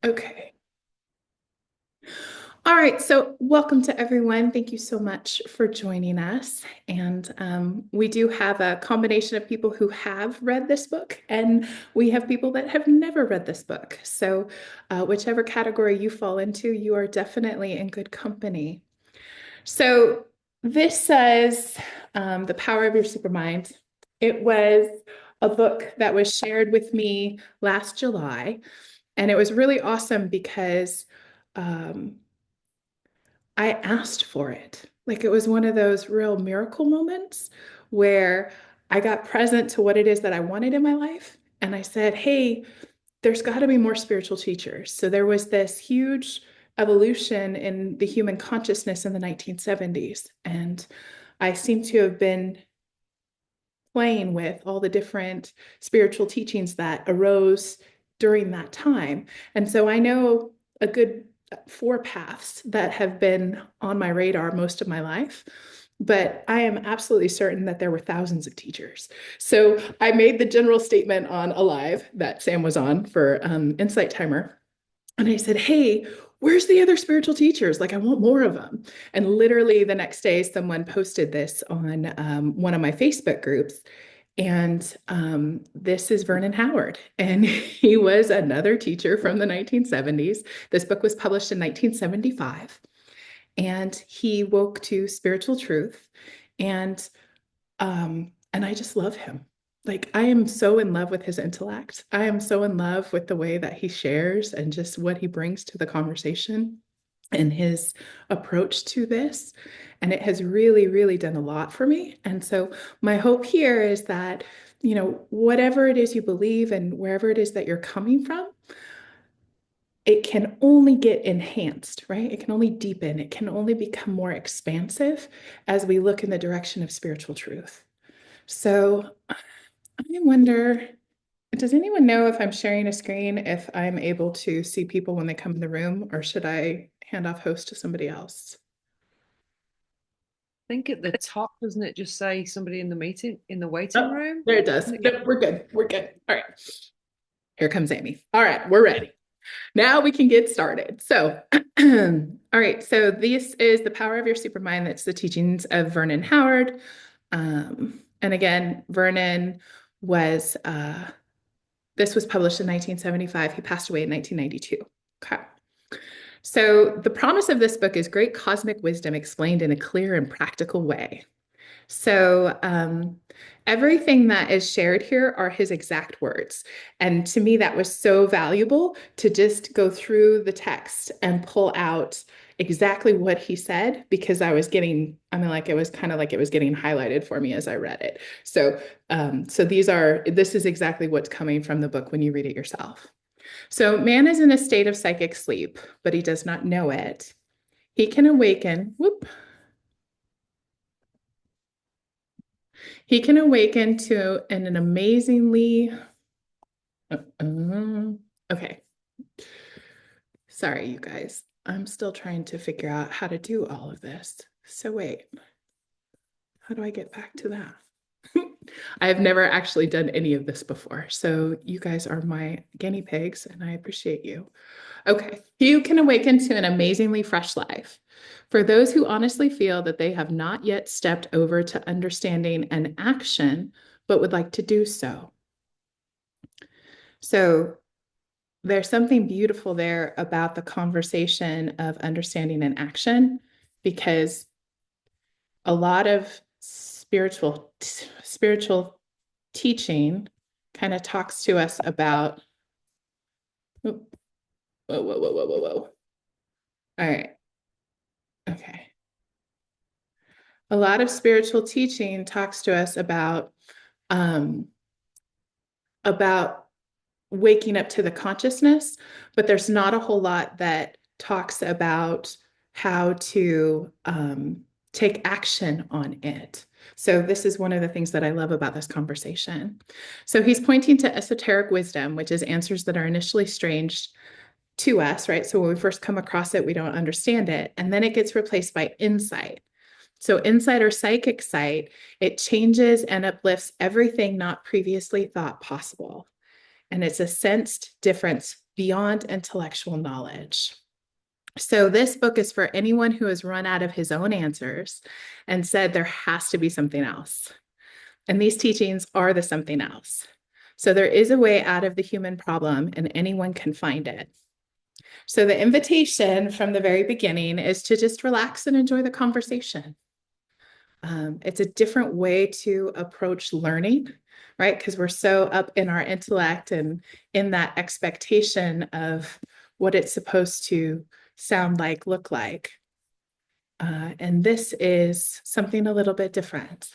Okay. All right. So, welcome to everyone. Thank you so much for joining us. And we do have a combination of people who have read this book, and we have people that have never read this book. So, whichever category you fall into, you are definitely in good company. So, this says The Power of Your SuperMind. It was a book that was shared with me last July, and it was really awesome because. Um, I asked for it. Like it was one of those real miracle moments where I got present to what it is that I wanted in my life. And I said, hey, there's got to be more spiritual teachers. So there was this huge evolution in the human consciousness in the 1970s. And I seem to have been playing with all the different spiritual teachings that arose during that time. And so I know a good four paths that have been on my radar most of my life. But I am absolutely certain that there were thousands of teachers. So I made the general statement on Alive that Sam was on for Insight Timer. And I said, hey, where's the other spiritual teachers? Like, I want more of them. And literally the next day, someone posted this on one of my Facebook groups. And this is Vernon Howard. And he was another teacher from the 1970s. This book was published in 1975. And he woke to spiritual truth. And I just love him. Like I am so in love with his intellect. I am so in love with the way that he shares and just what he brings to the conversation and his approach to this. And it has really, really done a lot for me. And so my hope here is that, whatever it is you believe and wherever it is that you're coming from, it can only get enhanced, right? It can only deepen. It can only become more expansive as we look in the direction of spiritual truth. So I wonder, does anyone know if I'm sharing a screen, if I'm able to see people when they come in the room, or should I hand off host to somebody else? Think at the top, doesn't it just say somebody in the waiting Oh, room? there it does. Doesn't it Nope, we're good. We're good. All right. Here comes Amy. All right, we're ready. Now we can get started. So, all right. So this is The Power of Your Supermind. That's the teachings of Vernon Howard. And again, Vernon was this was published in 1975. He passed away in 1992. Okay. So, the promise of this book is great cosmic wisdom explained in a clear and practical way. So, everything that is shared here are his exact words. And to me, that was so valuable to just go through the text and pull out exactly what he said because like it was kind of like it was getting highlighted for me as I read it. So, this is exactly what's coming from the book when you read it yourself. So, man is in a state of psychic sleep, but he does not know it. He can awaken. Whoop. He can awaken to an amazingly. Okay. Sorry, you guys. I'm still trying to figure out how to do all of this. So, wait, how do I get back to that? I have never actually done any of this before. So, you guys are my guinea pigs, and I appreciate you. Okay. You can awaken to an amazingly fresh life. For those who honestly feel that they have not yet stepped over to understanding and action, but would like to do so. So there's something beautiful there about the conversation of understanding and action, because a lot of spiritual teaching kind of talks to us about. Whoa, whoa, whoa, whoa, whoa, whoa. All right. Okay. A lot of spiritual teaching talks to us um, about waking up to the consciousness, but there's not a whole lot that talks about how to take action on it. So this is one of the things that I love about this conversation. So he's pointing to esoteric wisdom, which is answers that are initially strange to us, right? So when we first come across it, we don't understand it. And then it gets replaced by insight. So insight or psychic sight, it changes and uplifts everything not previously thought possible. and it's a sensed difference beyond intellectual knowledge. So this book is for anyone who has run out of his own answers and said there has to be something else. And these teachings are the something else. So there is a way out of the human problem, and anyone can find it. So the invitation from the very beginning is to just relax and enjoy the conversation. It's a different way to approach learning, right? Because we're so up in our intellect and in that expectation of what it's supposed to sound like, look like. And this is something a little bit different.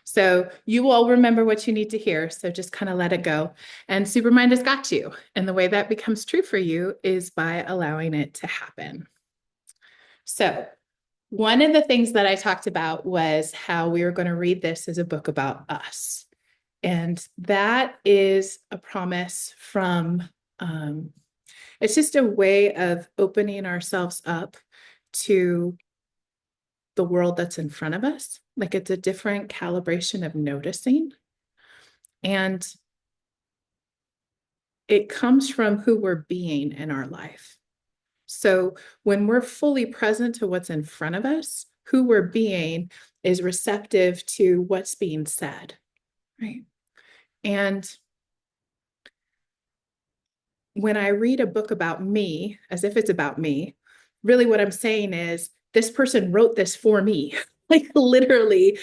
So you all remember what you need to hear. So just kind of let it go. And Supermind has got you. And the way that becomes true for you is by allowing it to happen. So one of the things that I talked about was how we were going to read this as a book about us. And that is a promise from, it's just a way of opening ourselves up to the world that's in front of us. Like it's a different calibration of noticing. And it comes from who we're being in our life. So when we're fully present to what's in front of us, who we're being is receptive to what's being said, right? And when I read a book about me, as if it's about me, really what I'm saying is this person wrote this for me. Like literally,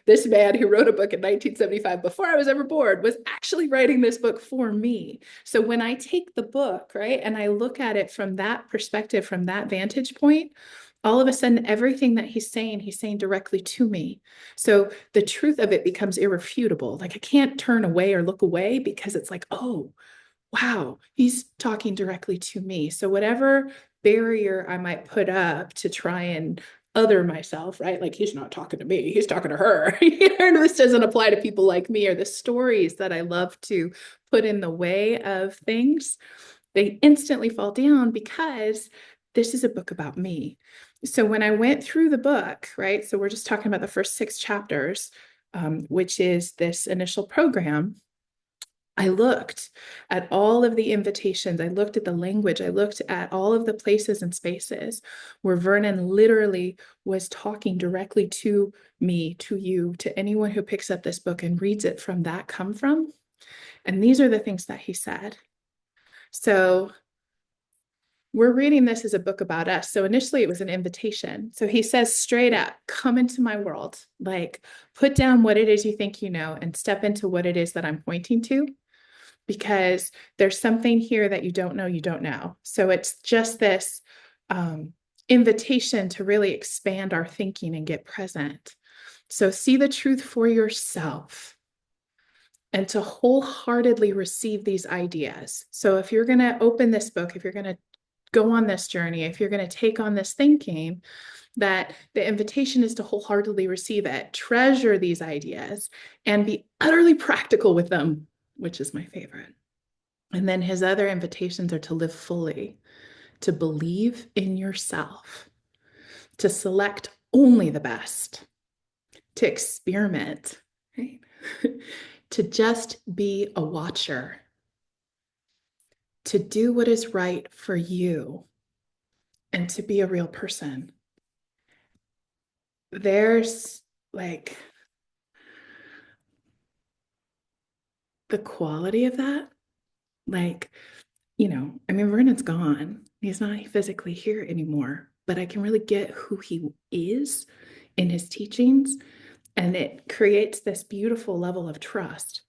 this man who wrote a book in 1975 before I was ever born was actually writing this book for me. So when I take the book, right, and I look at it from that perspective, from that vantage point, all of a sudden, everything that he's saying directly to me. So the truth of it becomes irrefutable. Like I can't turn away or look away because it's like, oh, wow, he's talking directly to me. So whatever barrier I might put up to try and other myself, right? Like he's not talking to me, he's talking to her. This doesn't apply to people like me, or the stories that I love to put in the way of things. They instantly fall down because this is a book about me. So when I went through the book, right? So we're just talking about the first 6 chapters, which is this initial program. I looked at all of the invitations. I looked at the language. I looked at all of the places and spaces where Vernon literally was talking directly to me, to you, to anyone who picks up this book and reads it from that come from. And these are the things that he said. So we're reading this as a book about us. So initially it was an invitation. So he says straight up, come into my world, like put down what it is you think you know and step into what it is that I'm pointing to, because there's something here that you don't know. So it's just this invitation to really expand our thinking and get present. So see the truth for yourself and to wholeheartedly receive these ideas. So if you're going to open this book, if you're going to go on this journey, if you're going to take on this thinking, that the invitation is to wholeheartedly receive it, treasure these ideas, and be utterly practical with them, which is my favorite. And then his other invitations are to live fully, to believe in yourself, to select only the best, to experiment, right? To just be a watcher, to do what is right for you, and to be a real person. There's like the quality of that. Like, Vernon's gone. He's not physically here anymore, but I can really get who he is in his teachings. And it creates this beautiful level of trust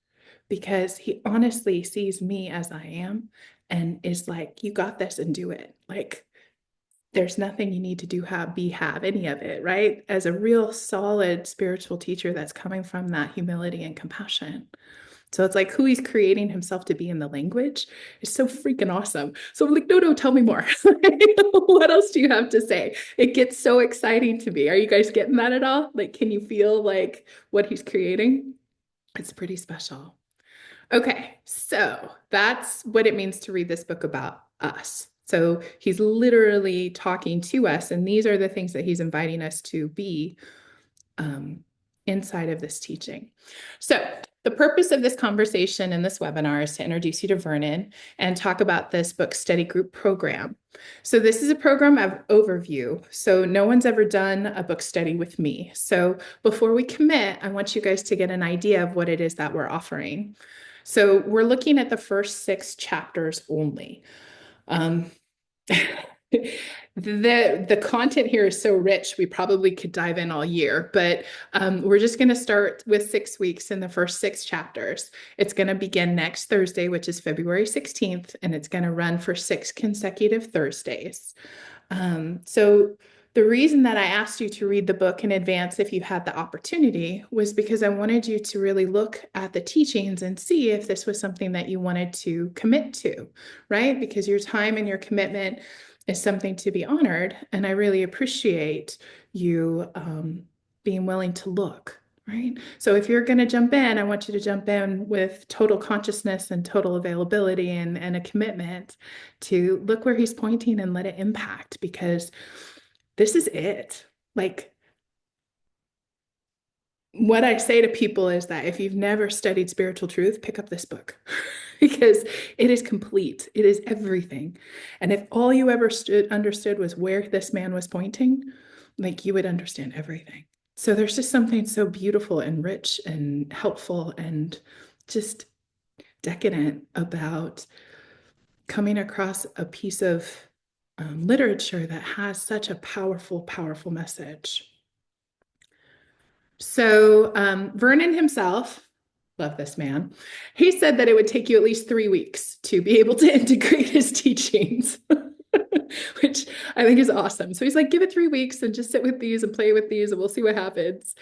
because he honestly sees me as I am and is like, you got this and do it. Like, there's nothing you need to do, have any of it, right? As a real solid spiritual teacher that's coming from that humility and compassion. So it's like who he's creating himself to be in the language is so freaking awesome. So I'm like, no, tell me more. What else do you have to say? It gets so exciting to me. Are you guys getting that at all? Like, can you feel like what he's creating? It's pretty special. Okay, so that's what it means to read this book about us. So he's literally talking to us, and these are the things that he's inviting us to be inside of this teaching. So the purpose of this conversation in this webinar is to introduce you to Vernon and talk about this book study group program. So this is a program of overview. So no one's ever done a book study with me. So before we commit, I want you guys to get an idea of what it is that we're offering. So we're looking at the first 6 chapters only. The content here is so rich, we probably could dive in all year, but we're just going to start with 6 weeks in the first 6 chapters. It's going to begin next Thursday, which is February 16th, and it's going to run for 6 consecutive Thursdays. So the reason that I asked you to read the book in advance, if you had the opportunity, was because I wanted you to really look at the teachings and see if this was something that you wanted to commit to, right? Because your time and your commitment is something to be honored. And I really appreciate you being willing to look, right? So if you're going to jump in, I want you to jump in with total consciousness and total availability and a commitment to look where he's pointing and let it impact, because this is it. Like, what I say to people is that if you've never studied spiritual truth, pick up this book because it is complete. It is everything. And if all you ever understood was where this man was pointing, like, you would understand everything. So there's just something so beautiful and rich and helpful and just decadent about coming across a piece of literature that has such a powerful, powerful message. So Vernon himself, love this man, he said that it would take you at least 3 weeks to be able to integrate his teachings, which I think is awesome. So he's like, give it 3 weeks and just sit with these and play with these and we'll see what happens.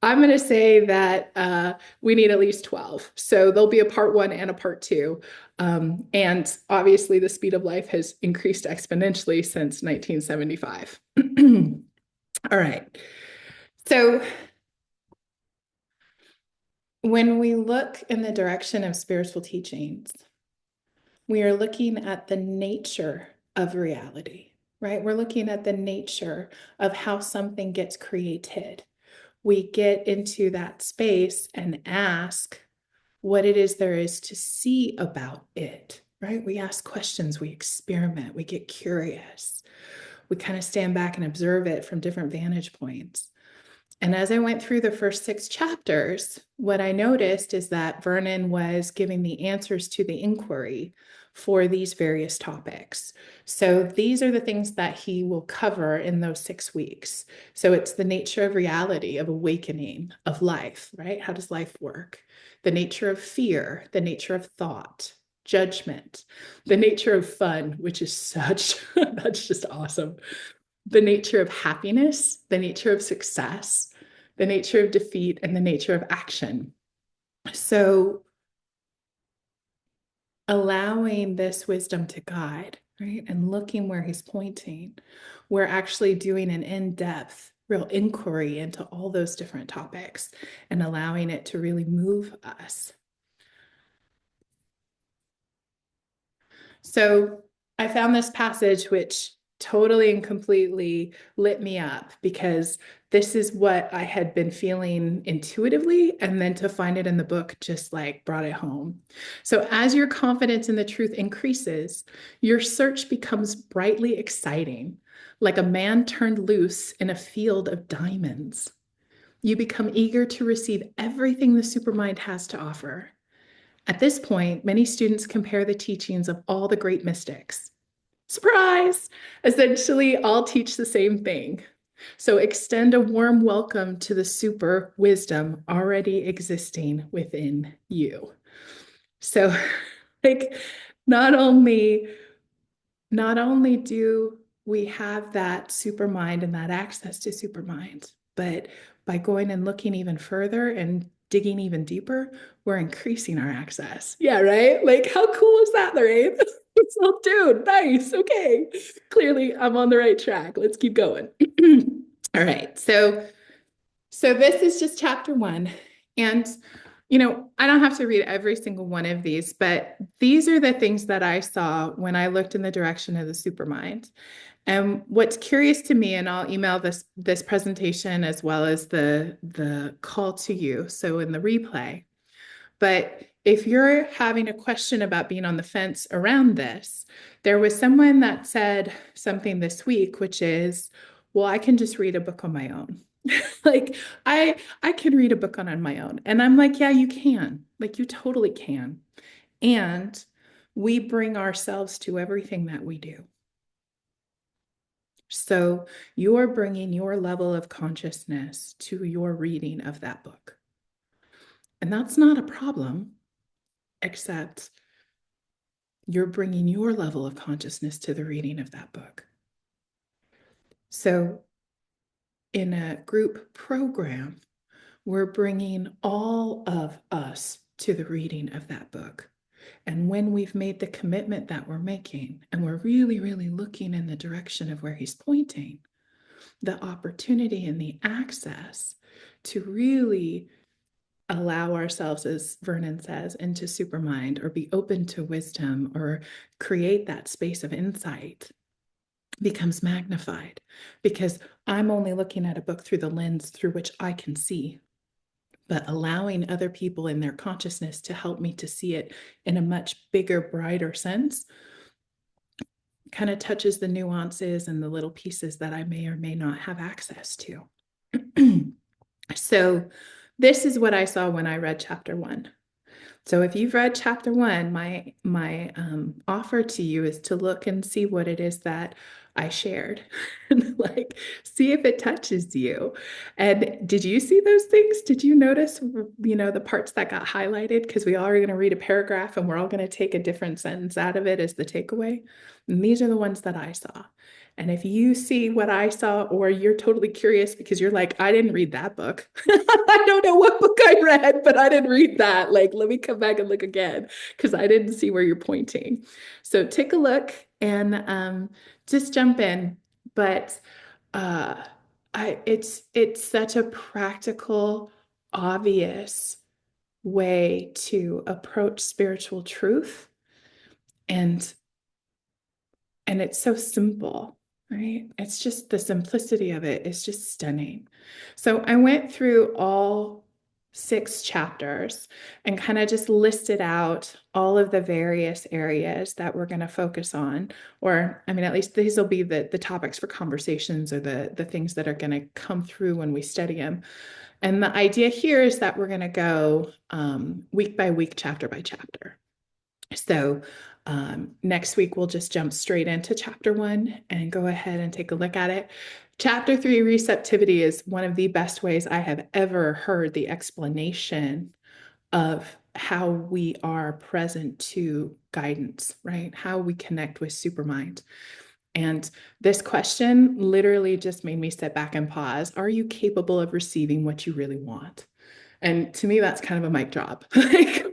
I'm going to say that we need at least 12. So there'll be a part 1 and a part 2. And obviously the speed of life has increased exponentially since 1975. All right. So when we look in the direction of spiritual teachings, we are looking at the nature of reality, right? We're looking at the nature of how something gets created. We get into that space and ask what it is there is to see about it, right? We ask questions, we experiment, we get curious. We kind of stand back and observe it from different vantage points. And as I went through the first 6 chapters, what I noticed is that Vernon was giving the answers to the inquiry for these various topics. So these are the things that he will cover in those 6 weeks. So it's the nature of reality, of awakening, of life, right? How does life work? The nature of fear, the nature of thought, judgment, the nature of fun, which is such, that's just awesome. The nature of happiness, the nature of success, the nature of defeat, and the nature of action. So allowing this wisdom to guide, right? And looking where he's pointing, we're actually doing an in-depth, real inquiry into all those different topics and allowing it to really move us. So I found this passage which totally and completely lit me up, because this is what I had been feeling intuitively, and then to find it in the book just like brought it home. So as your confidence in the truth increases, your search becomes brightly exciting, like a man turned loose in a field of diamonds. You become eager to receive everything the supermind has to offer. At this point, many students compare the teachings of all the great mystics. Surprise! Essentially, all teach the same thing. So extend a warm welcome to the super wisdom already existing within you. So, like, not only do we have that super mind and that access to super mind, but by going and looking even further and digging even deeper, we're increasing our access. Yeah, right? Like, how cool is that, Lorraine? So, dude, nice. Okay. Clearly, I'm on the right track. Let's keep going. All right. So this is just chapter 1. And, I don't have to read every single one of these, but these are the things that I saw when I looked in the direction of the supermind. And what's curious to me, and I'll email this presentation as well as the call to you, so in the replay. But if you're having a question about being on the fence around this, there was someone that said something this week, which is, well, I can just read a book on my own. Like I can read a book on my own. And I'm like, yeah, you can. Like you totally can. And we bring ourselves to everything that we do. So you're bringing your level of consciousness to your reading of that book. And that's not a problem, except you're bringing your level of consciousness to the reading of that book. So in a group program, we're bringing all of us to the reading of that book. And when we've made the commitment that we're making, and we're really, really looking in the direction of where he's pointing, the opportunity and the access to really allow ourselves, as Vernon says, into supermind, or be open to wisdom, or create that space of insight becomes magnified, because I'm only looking at a book through the lens through which I can see, but allowing other people in their consciousness to help me to see it in a much bigger, brighter sense kind of touches the nuances and the little pieces that I may or may not have access to. So this is what I saw when I read chapter 1. So if you've read chapter 1, my offer to you is to look and see what it is that I shared, and like see if it touches you. And did you see those things? Did you notice, the parts that got highlighted? Because we all are going to read a paragraph and we're all going to take a different sentence out of it as the takeaway. And these are the ones that I saw. And if you see what I saw, or you're totally curious because you're like, I didn't read that book. I don't know what book I read, but I didn't read that. Like, let me come back and look again because I didn't see where you're pointing. So take a look and just jump in. But uh, it's such a practical, obvious way to approach spiritual truth, and it's so simple, right? It's just the simplicity of it is just stunning. So I went through all 6 chapters and kind of just listed out all of the various areas that we're going to focus on. Or, I mean, at least these will be the topics for conversations, or the things that are going to come through when we study them. And the idea here is that we're going to go week by week, chapter by chapter. So next week, we'll just jump straight into chapter 1 and go ahead and take a look at it. Chapter 3, receptivity, is one of the best ways I have ever heard the explanation of how we are present to guidance, right? How we connect with supermind. And this question literally just made me sit back and pause. Are you capable of receiving what you really want? And to me, that's kind of a mic drop. Like,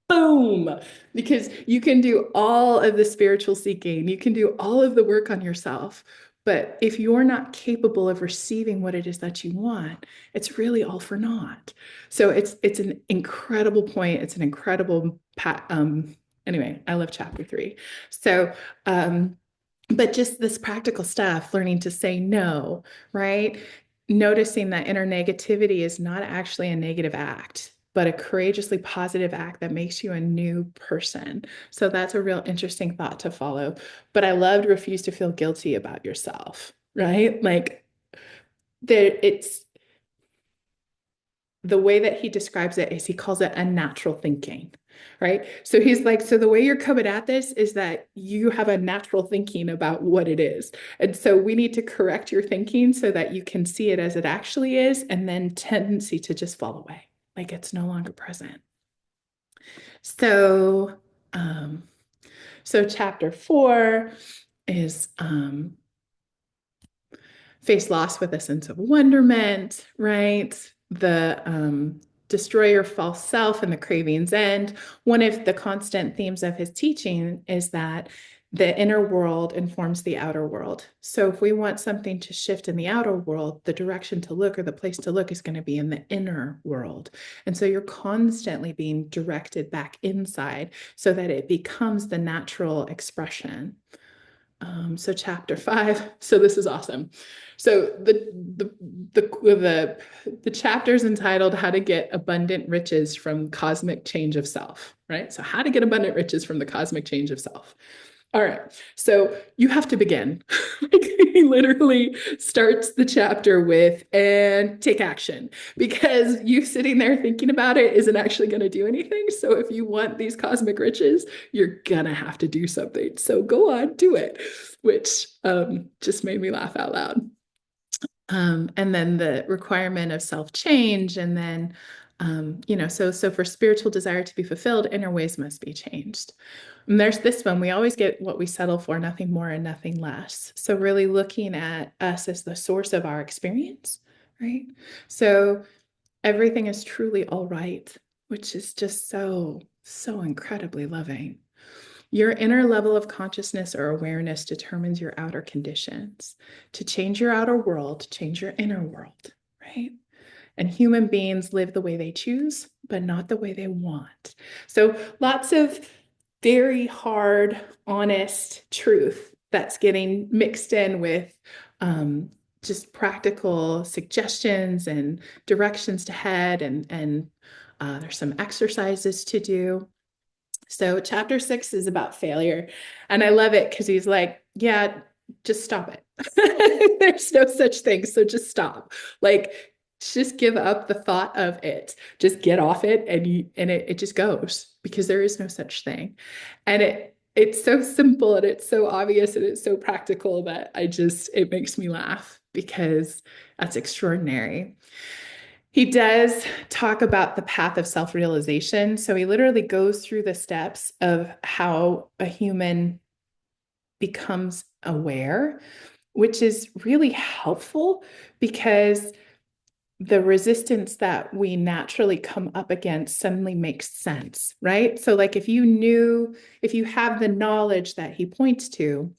boom, because you can do all of the spiritual seeking, you can do all of the work on yourself. But if you're not capable of receiving what it is that you want, it's really all for naught. So it's an incredible point. It's an incredible anyway, I love chapter 3. So but just this practical stuff, learning to say no, right? Noticing that inner negativity is not actually a negative act, but a courageously positive act that makes you a new person. So that's a real interesting thought to follow. But I loved refuse to feel guilty about yourself, right? Like it's the way that he describes it is he calls it unnatural thinking, right? So he's like, so the way you're coming at this is that you have a natural thinking about what it is. And so we need to correct your thinking so that you can see it as it actually is, and then tendency to just fall away, like it's no longer present. So, so chapter 4 is face loss with a sense of wonderment, right? The destroy your false self and the cravings end. One of the constant themes of his teaching is that the inner world informs the outer world. So if we want something to shift in the outer world, the direction to look, or the place to look, is going to be in the inner world. And so you're constantly being directed back inside so that it becomes the natural expression So chapter 5. So this is awesome. So the chapter is entitled "How to Get Abundant Riches from Cosmic Change of Self." Right. So how to get abundant riches from the cosmic change of self. All right. So you have to begin. Like, he literally starts the chapter with "and take action," because you sitting there thinking about it isn't actually going to do anything. So if you want these cosmic riches, you're gonna have to do something. So go on, do it, which just made me laugh out loud. And then the requirement of self-change, and then so for spiritual desire to be fulfilled, inner ways must be changed. And there's this one, we always get what we settle for, nothing more and nothing less. So really looking at us as the source of our experience, right? So everything is truly all right, which is just so, so incredibly loving. Your inner level of consciousness or awareness determines your outer conditions. To change your outer world, change your inner world, right? And human beings live the way they choose, but not the way they want. So lots of very hard, honest truth that's getting mixed in with just practical suggestions and directions to head, and there's some exercises to do. So chapter 6 is about failure. And I love it because he's like, yeah, just stop it. There's no such thing. So just stop. Like, just give up the thought of it. Just get off it, and it just goes, because there is no such thing. And it's so simple, and it's so obvious, and it's so practical that it makes me laugh, because that's extraordinary. He does talk about the path of self-realization. So he literally goes through the steps of how a human becomes aware, which is really helpful, because the resistance that we naturally come up against suddenly makes sense, right? So like if you have the knowledge that he points to,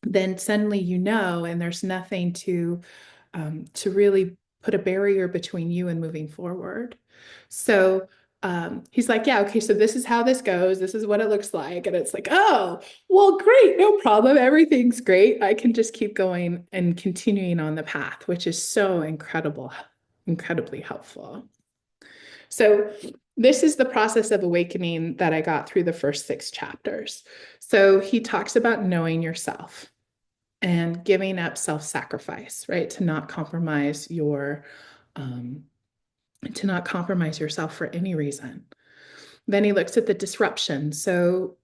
then suddenly and there's nothing to really put a barrier between you and moving forward. So he's like, yeah, okay, so this is how this goes. This is what it looks like. And it's like, oh, well, great, no problem. Everything's great. I can just keep going and continuing on the path, which is so incredibly helpful. So this is the process of awakening that I got through the first 6 chapters. So he talks about knowing yourself and giving up self-sacrifice, right? To not compromise yourself for any reason. Then he looks at the disruption. So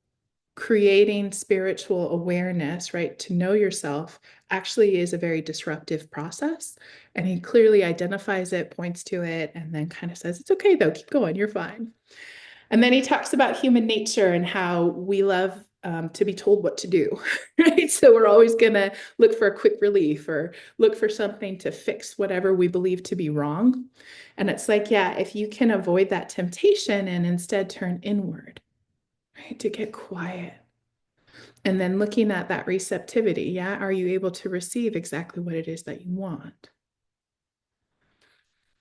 creating spiritual awareness, right? To know yourself actually is a very disruptive process. And he clearly identifies it, points to it, and then kind of says, it's okay though, keep going, you're fine. And then he talks about human nature and how we love to be told what to do, right? So we're always going to look for a quick relief or look for something to fix whatever we believe to be wrong. And it's like, yeah, if you can avoid that temptation and instead turn inward, right, to get quiet. And then looking at that receptivity, yeah, are you able to receive exactly what it is that you want?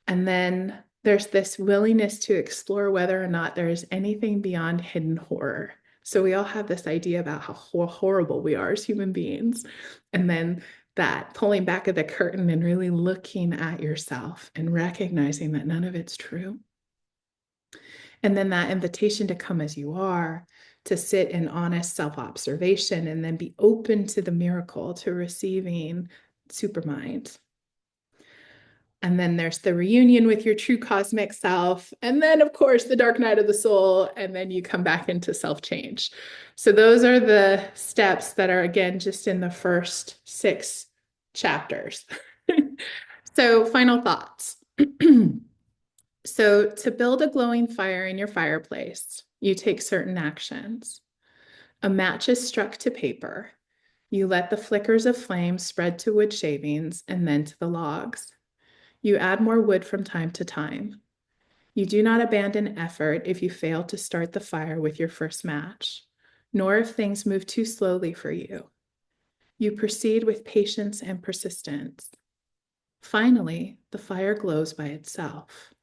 And then there's this willingness to explore whether or not there is anything beyond hidden horror. So we all have this idea about how horrible we are as human beings. And then that pulling back of the curtain and really looking at yourself and recognizing that none of it's true. And then that invitation to come as you are, to sit in honest self-observation, and then be open to the miracle, to receiving supermind. And then there's the reunion with your true cosmic self. And then, of course, the dark night of the soul. And then you come back into self-change. So those are the steps that are, again, just in the first 6 chapters. So final thoughts. So to build a glowing fire in your fireplace, you take certain actions. A match is struck to paper. You let the flickers of flame spread to wood shavings and then to the logs. You add more wood from time to time. You do not abandon effort if you fail to start the fire with your first match, nor if things move too slowly for you. You proceed with patience and persistence. Finally, the fire glows by itself.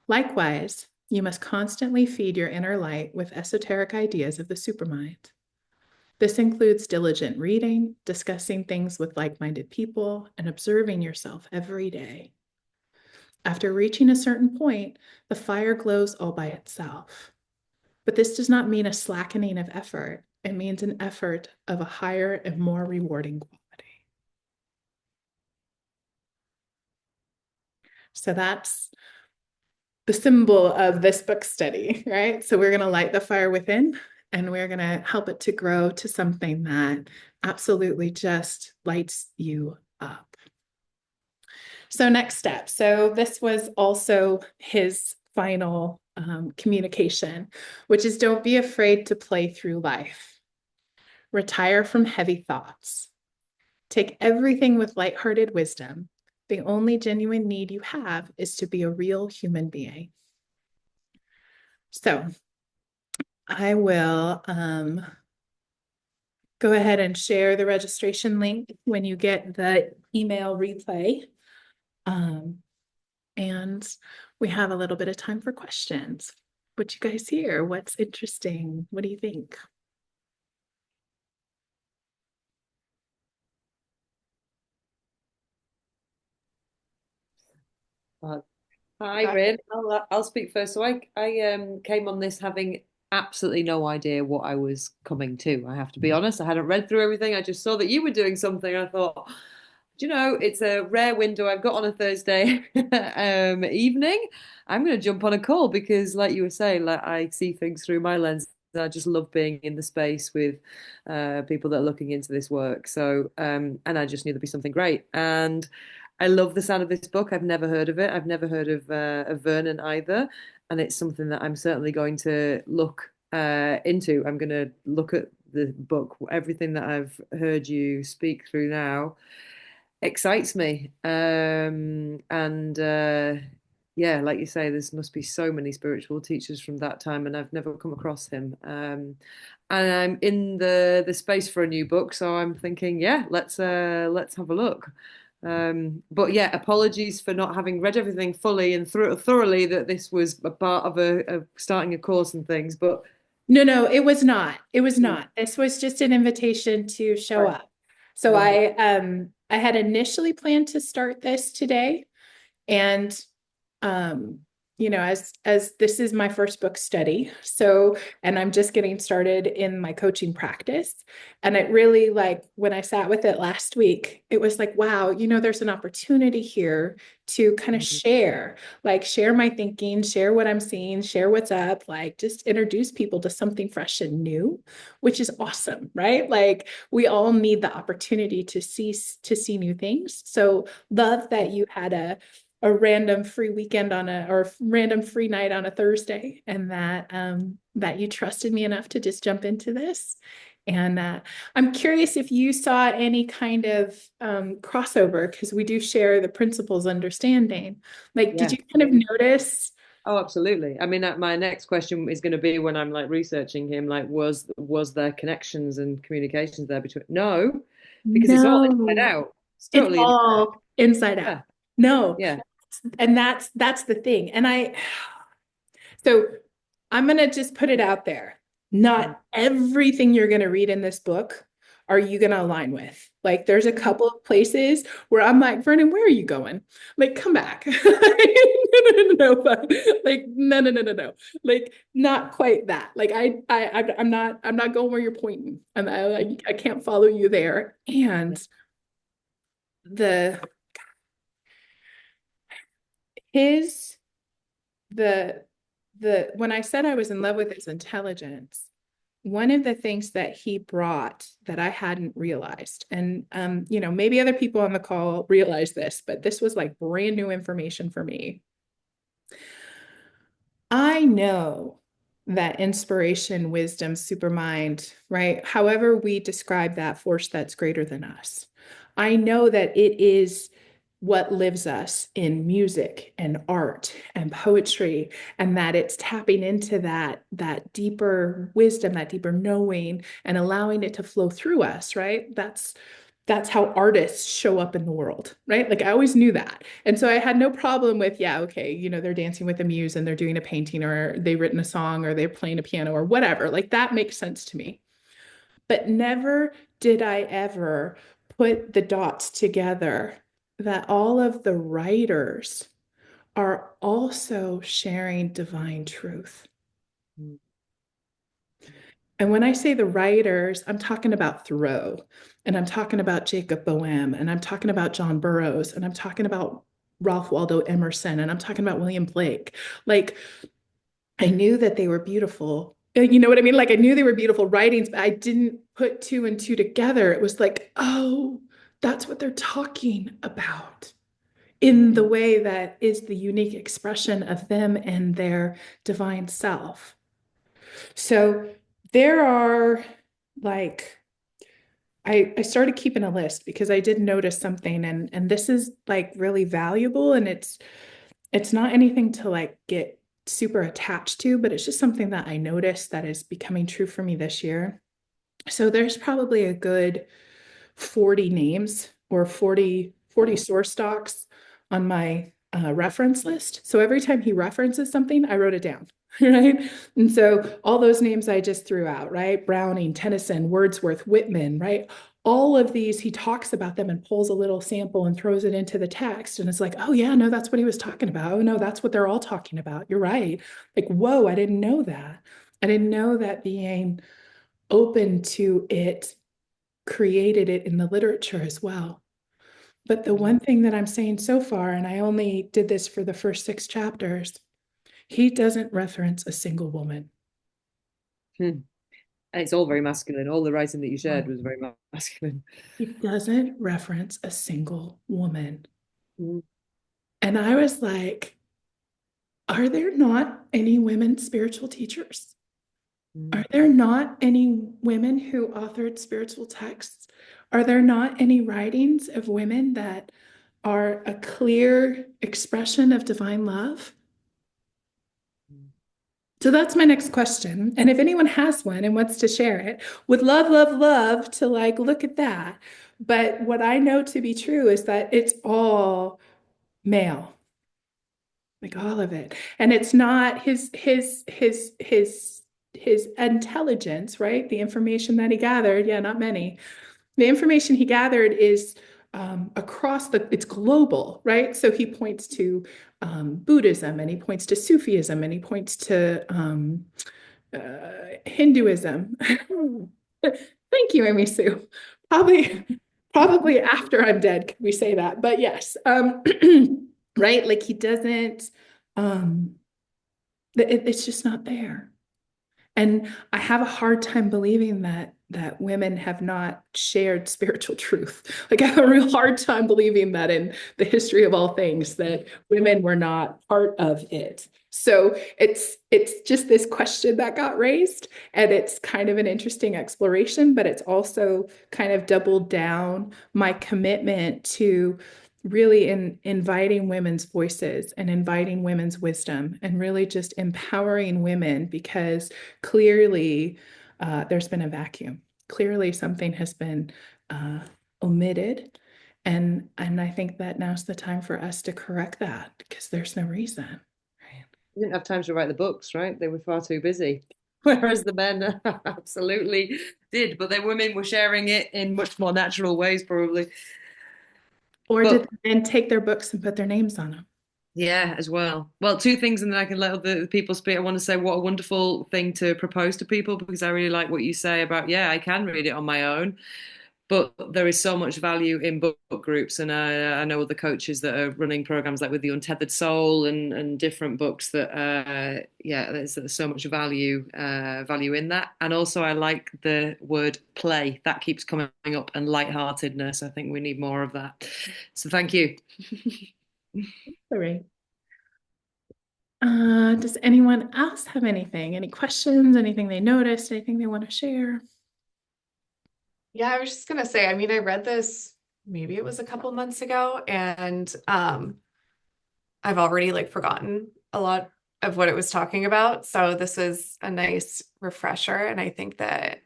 Likewise, you must constantly feed your inner light with esoteric ideas of the supermind. This includes diligent reading, discussing things with like-minded people, and observing yourself every day. After reaching a certain point, the fire glows all by itself. But this does not mean a slackening of effort. It means an effort of a higher and more rewarding quality. So that's the symbol of this book study, right? So we're going to light the fire within and we're going to help it to grow to something that absolutely just lights you up. So next step. So this was also his final communication, which is don't be afraid to play through life. Retire from heavy thoughts. Take everything with lighthearted wisdom. The only genuine need you have is to be a real human being. So I will go ahead and share the registration link when you get the email replay. And we have a little bit of time for questions. What you guys hear? What's interesting? What do you think? Hi, Rin. I'll speak first. So I came on this having absolutely no idea what I was coming to. I have to be honest. I hadn't read through everything. I just saw that you were doing something. I thought, do you know, it's a rare window I've got on a Thursday evening. I'm going to jump on a call because, like you were saying, like I see things through my lens. I just love being in the space with people that are looking into this work. So, and I just knew there'd be something great. And I love the sound of this book. I've never heard of it. I've never heard of Vernon either. And it's something that I'm certainly going to look into. I'm going to look at the book. Everything that I've heard you speak through now excites me. And yeah, like you say, there must be so many spiritual teachers from that time, and I've never come across him. And I'm in the space for a new book, so I'm thinking, yeah, let's have a look. But yeah, apologies for not having read everything fully and thoroughly. That this was a part of a starting a course and things, but No, it was not. It was not. This was just an invitation to show right, up. So wonderful. I had initially planned to start this today, and um, as this is my first book study, so, and I'm just getting started in my coaching practice. And it really, like, when I sat with it last week, it was like, wow, there's an opportunity here to kind of share my thinking, share what I'm seeing, share what's up, like just introduce people to something fresh and new, which is awesome, right? Like we all need the opportunity to see new things. So love that you had a random free weekend or random free night on a Thursday, and that you trusted me enough to just jump into this. And I'm curious if you saw any kind of crossover, because we do share the principles understanding. Like, did Yeah. you kind of notice? Oh, absolutely. I mean, my next question is going to be when I'm like researching him, like, was there connections and communications there between? No, because it's all inside No, out. It's it's totally all inside out. yeah, No, yeah. and that's the thing. And so I'm going to just put it out there. Mhm. Not everything you're going to read in this book are you going to align with. Like, there's a couple of places where I'm like, Vernon, where are you going? Like, come back. No. Like, no. Like, not quite that. Like, I'm not going where you're pointing. I can't follow you there. Yeah. And the his the when I said I was in love with his intelligence, one of the things that he brought that I hadn't realized, and maybe other people on the call realize this, but this was like brand new information for me. I know that inspiration, wisdom, supermind, right? However we describe that force that's greater than us. I know that it is what lives us in music and art and poetry, and that it's tapping into that deeper wisdom, that deeper knowing, and allowing it to flow through us, right? That's how artists show up in the world, right? Like I always knew that. And so I had no problem with, yeah, okay, they're dancing with a muse and they're doing a painting or they've written a song or they're playing a piano or whatever. Like that makes sense to me. But never did I ever put the dots together that all of the writers are also sharing divine truth. Mm. And when I say the writers, I'm talking about Thoreau, and I'm talking about Jacob Boehm, and I'm talking about John Burroughs, and I'm talking about Ralph Waldo Emerson, and I'm talking about William Blake. Like, I knew that they were beautiful. You know what I mean? Like, I knew they were beautiful writings, but I didn't put two and two together. It was like, oh, that's what they're talking about in the way that is the unique expression of them and their divine self. So there are like I started keeping a list because I did notice something, and this is like really valuable, and it's not anything to like get super attached to, but it's just something that I noticed that is becoming true for me this year. So there's probably a good 40 names or 40 source stocks on my reference list. So every time he references something, I wrote it down. Right. And so all those names I just threw out, right? Browning, Tennyson, Wordsworth, Whitman, right? All of these, he talks about them and pulls a little sample and throws it into the text. And it's like, oh, yeah, no, that's what he was talking about. Oh, no, that's what they're all talking about. You're right. Like, whoa, I didn't know that. I didn't know that being open to it created it in the literature as well. But the one thing that I'm saying so far, and I only did this for the first 6 chapters, he doesn't reference a single woman. Hmm. And it's all very masculine. All the writing that you shared was very masculine. He doesn't reference a single woman. Mm. And I was like, are there not any women spiritual teachers? Are Mm. there not any women who authored spiritual texts? Are there not any writings of women that are a clear expression of divine love? So that's my next question. And if anyone has one and wants to share it, would love, love, love to like look at that. But what I know to be true is that it's all male, like all of it. And it's not his intelligence, right? The information that he gathered, yeah, not many. The information he gathered is across it's global, right? So he points to Buddhism, and he points to Sufism, and he points to Hinduism. Thank you, Amy Sue. Probably, probably after I'm dead, could we say that? But yes, right? Like he doesn't, um, it's just not there. And I have a hard time believing that women have not shared spiritual truth. Like I have a real hard time believing that in the history of all things that women were not part of it. So it's just this question that got raised, and it's kind of an interesting exploration, but it's also kind of doubled down my commitment to really inviting women's voices and inviting women's wisdom and really just empowering women because clearly there's been a vacuum. Clearly something has been uh, omitted. And I think that now's the time for us to correct that because there's no reason. Right? They didn't have time to write the books, right? They were far too busy. Whereas the men absolutely did, but the women were sharing it in much more natural ways, probably. Or did But the men take their books and put their names on them? yeah, as well. Well, two things, and then I can let other people speak. I want to say what a wonderful thing to propose to people because I really like what you say about, yeah, I can read it on my own. But there is so much value in book groups, and I know other coaches that are running programs like with the Untethered Soul and different books that yeah, there's so much value in that. And also, I like the word play that keeps coming up, and lightheartedness. I think we need more of that. So thank you. All right. Does anyone else have anything? Any questions? Anything they noticed? Anything they want to share? Yeah, I was just gonna say, I mean, I read this maybe it was a couple months ago, and I've already like forgotten a lot of what it was talking about. So this was a nice refresher, and I think that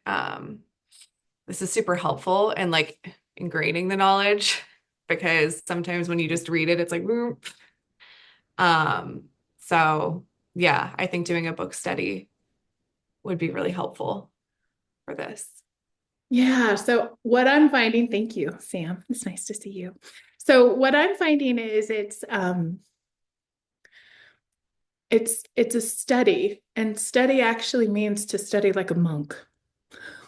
this is super helpful in like ingraining the knowledge because sometimes when you just read it, it's like, "Whoop." So yeah, I think doing a book study would be really helpful for this. Yeah. So what I'm finding, thank you, Sam. It's nice to see you. So what I'm finding is it's a study, and study actually means to study like a monk.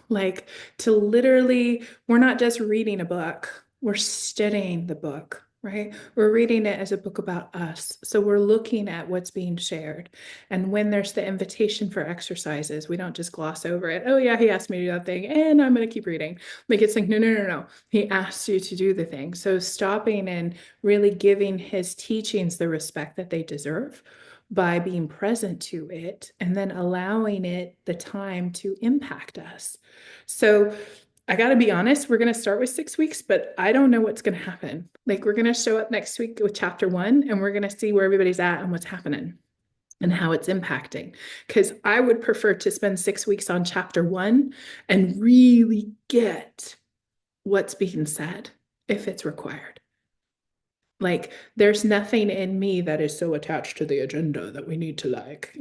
Like to literally, we're not just reading a book, we're studying the book, right? We're reading it as a book about us. So we're looking at what's being shared. And when there's the invitation for exercises, we don't just gloss over it. Oh, yeah, he asked me to do that thing, and I'm going to keep reading. Like it's like, no, no, no, no. He asked you to do the thing. So stopping and really giving his teachings the respect that they deserve by being present to it and then allowing it the time to impact us. So I got to be honest, we're going to start with 6 weeks, but I don't know what's going to happen. Like we're going to show up next week with chapter 1 and we're going to see where everybody's at and what's happening and how it's impacting. Because I would prefer to spend 6 weeks on chapter 1 and really get what's being said if it's required. Like there's nothing in me that is so attached to the agenda that we need to like,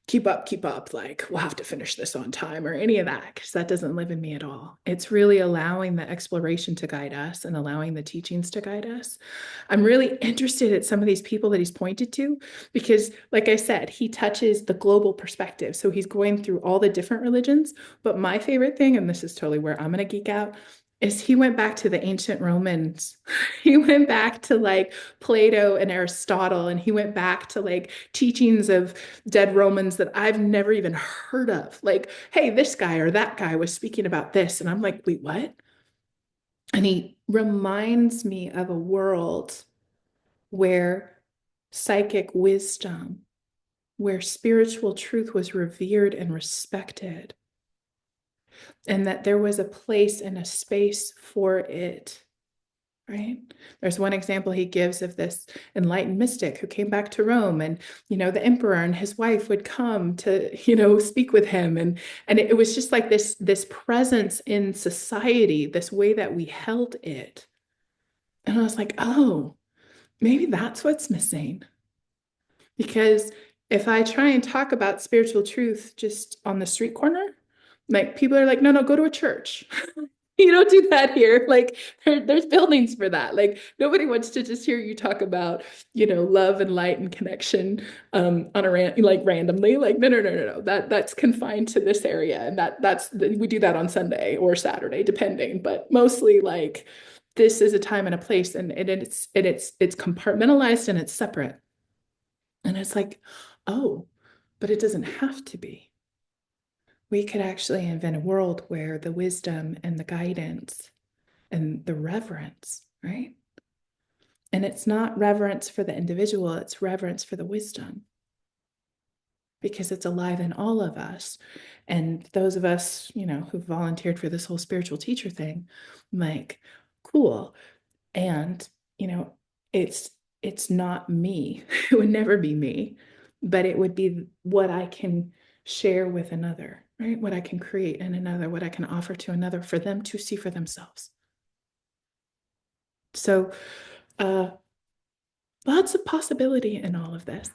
keep up, like we'll have to finish this on time or any of that, because that doesn't live in me at all. It's really allowing the exploration to guide us and allowing the teachings to guide us. I'm really interested at some of these people that he's pointed to, because like I said, he touches the global perspective. So he's going through all the different religions. But my favorite thing, and this is totally where I'm going to geek out, is he went back to the ancient Romans. He went back to like Plato and Aristotle, and he went back to like teachings of dead Romans that I've never even heard of. Like, hey, this guy or that guy was speaking about this. And I'm like, wait, what? And he reminds me of a world where psychic wisdom, where spiritual truth was revered and respected, and that there was a place and a space for it. Right. There's one example he gives of this enlightened mystic who came back to Rome, and the emperor and his wife would come to speak with him, and it was just like this presence in society, this way that we held it. And I was like, oh, maybe that's what's missing. Because if I try and talk about spiritual truth just on the street corner, like people are like, no, no, go to a church. You don't do that here. Like there's buildings for that. Like nobody wants to just hear you talk about, love and light and connection on a randomly. Like no, no, no, no, no. That's confined to this area, and we do that on Sunday or Saturday, depending. But mostly like this is a time and a place, and it's compartmentalized and it's separate. And it's like, oh, but it doesn't have to be. We could actually invent a world where the wisdom and the guidance and the reverence, right? And it's not reverence for the individual, it's reverence for the wisdom, because it's alive in all of us. And those of us, who volunteered for this whole spiritual teacher thing, like, cool. And, it's not me. It would never be me, but it would be what I can share with another, right? What I can create in another, what I can offer to another for them to see for themselves. So, lots of possibility in all of this.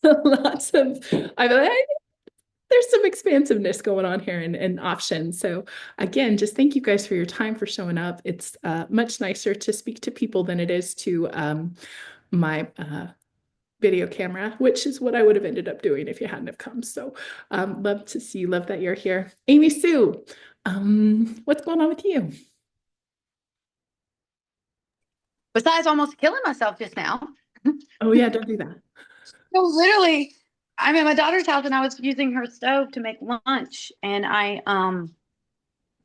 Lots of, there's some expansiveness going on here and options. So again, just thank you guys for your time, for showing up. It's much nicer to speak to people than it is to my video camera, which is what I would have ended up doing if you hadn't have come. So love to see you. Love that you're here. Amy Sue, what's going on with you? Besides almost killing myself just now. Oh yeah, don't do that. So literally, I'm at my daughter's house and I was using her stove to make lunch, and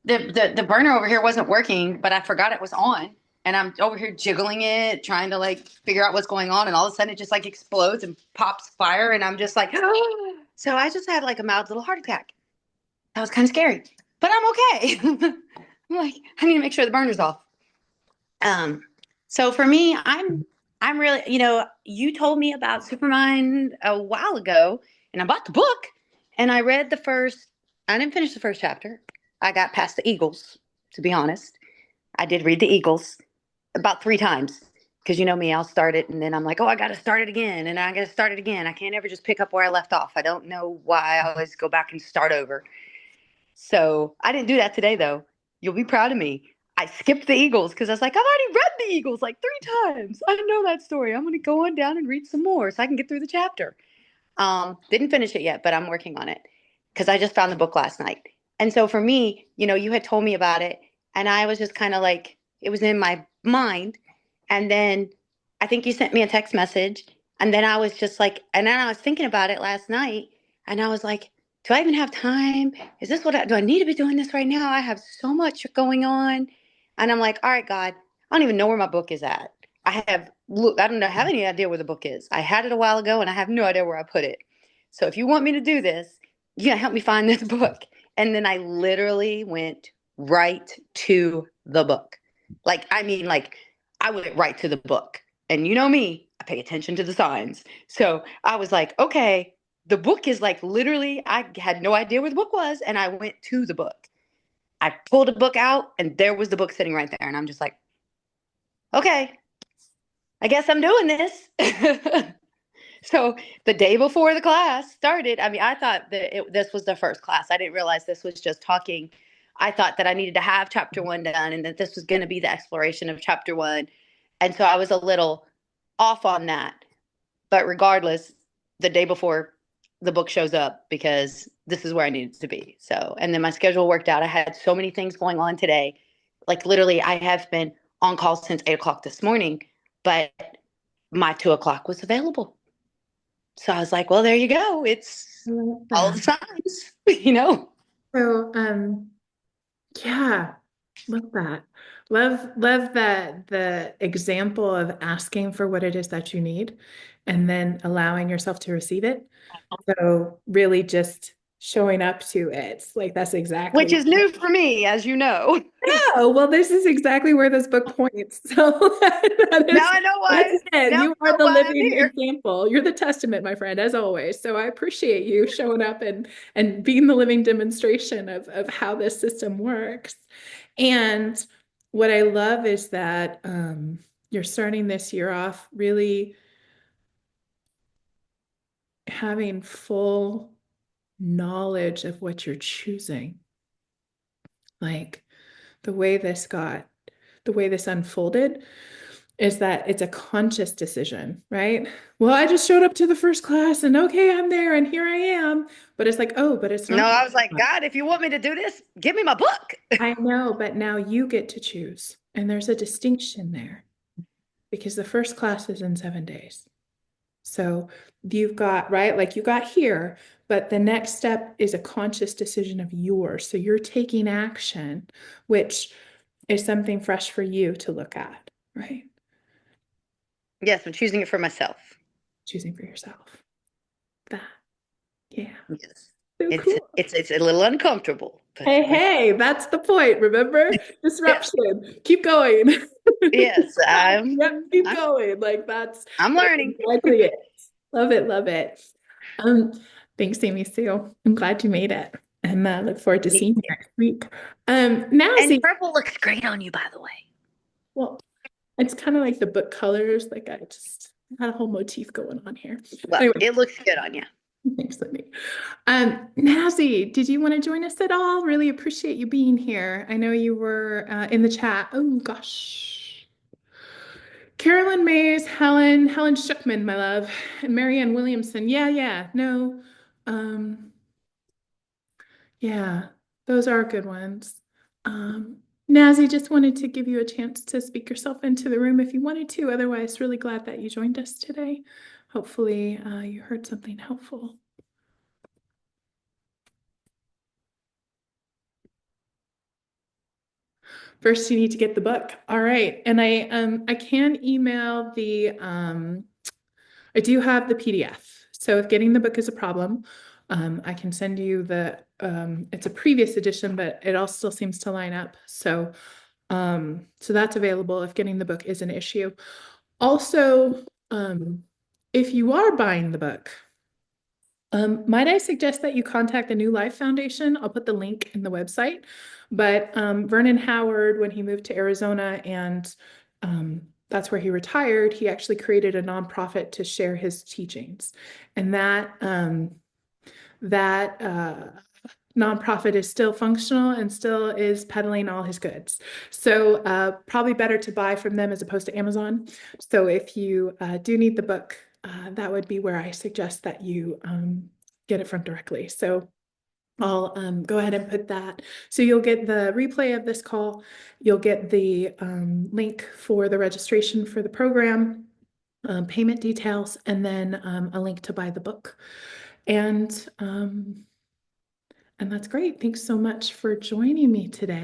the burner over here wasn't working, but I forgot it was on, and I'm over here jiggling it, trying to like figure out what's going on, and all of a sudden it just like explodes and pops fire, and I'm just like, so I just had like a mild little heart attack. That was kind of scary, but I'm okay. I'm like, I need to make sure the burner's off. So for me, I'm really, you told me about Supermind a while ago, and I bought the book, and I read I didn't finish the first chapter. I got past the Eagles, to be honest. I did read the Eagles about 3 times, because you know me, I'll start it, and then I'm like, oh, I got to start it again, and I got to start it again. I can't ever just pick up where I left off. I don't know why I always go back and start over. So I didn't do that today, though. You'll be proud of me. I skipped the Eagles because I was like, I've already read the Eagles like 3 times. I know that story. I'm going to go on down and read some more so I can get through the chapter. Didn't finish it yet, but I'm working on it because I just found the book last night. And so for me, you had told me about it, and I was just kind of like, it was in my mind. And then I think you sent me a text message, and then I was just like, and then I was thinking about it last night, and I was like, do I even have time? Is this do I need to be doing this right now? I have so much going on. And I'm like, all right, God, I don't even know where my book is at. I don't have any idea where the book is. I had it a while ago and I have no idea where I put it. So if you want me to do this, you gotta help me find this book. And then I literally went right to the book. I went right to the book. And you know me, I pay attention to the signs. So I was like, okay, the book is literally, I had no idea where the book was. And I went to the book. I pulled a book out and there was the book sitting right there. And I'm just like, okay, I guess I'm doing this. So the day before the class started, I mean, I thought that this was the first class. I didn't realize this was just talking. I thought that I needed to have chapter 1 done and that this was going to be the exploration of chapter 1. And so I was a little off on that. But regardless, the day before the book shows up because this is where I needed to be. So, and then my schedule worked out. I had so many things going on today. Literally, I have been on call since 8 o'clock this morning, but my 2 o'clock was available. So I was like, well, there you go. It's all the signs, So, yeah, love that. Love that the example of asking for what it is that you need and then allowing yourself to receive it. So really just showing up to it. That's exactly. Which is new for me, as you know. Oh, well, this is exactly where this book points. So now I know why. You are the living example. You're the testament, my friend, as always. So I appreciate you showing up and being the living demonstration of how this system works. And what I love is that you're starting this year off really having full knowledge of what you're choosing. The way this unfolded is that it's a conscious decision, right? Well, I just showed up to the first class and okay, I'm there and here I am. But it's like, oh, but it's not. No, I was like, God, if you want me to do this, give me my book. I know, but now you get to choose. And there's a distinction there because the first class is in 7 days. So you've got, right? You got here, but the next step is a conscious decision of yours. So you're taking action, which is something fresh for you to look at, right? Yes, I'm choosing it for myself. Choosing for yourself. That, yeah. Yes. So cool. It's a little uncomfortable. But hey, that's the point. Remember? Disruption. Yeah. Keep going. Yes, keep going. I'm learning. Exactly it. Love it, love it. Thanks, Amy Sue. I'm glad you made it, and look forward to seeing you next week. Now, and purple looks great on you, by the way. Well, it's kind of like the book colors. I just had a whole motif going on here. Well, anyway. It looks good on you. Thanks, Cindy. Nazi, did you want to join us at all? Really appreciate you being here. I know you were in the chat. Oh gosh. Carolyn Mays, Helen Schuckman, my love, and Marianne Williamson. Yeah, no. Yeah, those are good ones. Nazi, just wanted to give you a chance to speak yourself into the room if you wanted to. Otherwise, really glad that you joined us today. Hopefully, you heard something helpful. First, you need to get the book. All right, and I can email the. I do have the PDF. So if getting the book is a problem, I can send you the. It's a previous edition, but it all still seems to line up. So that's available if getting the book is an issue. Also, if you are buying the book, might I suggest that you contact the New Life Foundation? I'll put the link in the website. But Vernon Howard, when he moved to Arizona and that's where he retired, he actually created a nonprofit to share his teachings. And that nonprofit is still functional and still is peddling all his goods. So probably better to buy from them as opposed to Amazon. So if you do need the book, that would be where I suggest that you get it from directly. So I'll go ahead and put that. So you'll get the replay of this call. You'll get the link for the registration for the program, payment details, and then a link to buy the book. And that's great. Thanks so much for joining me today.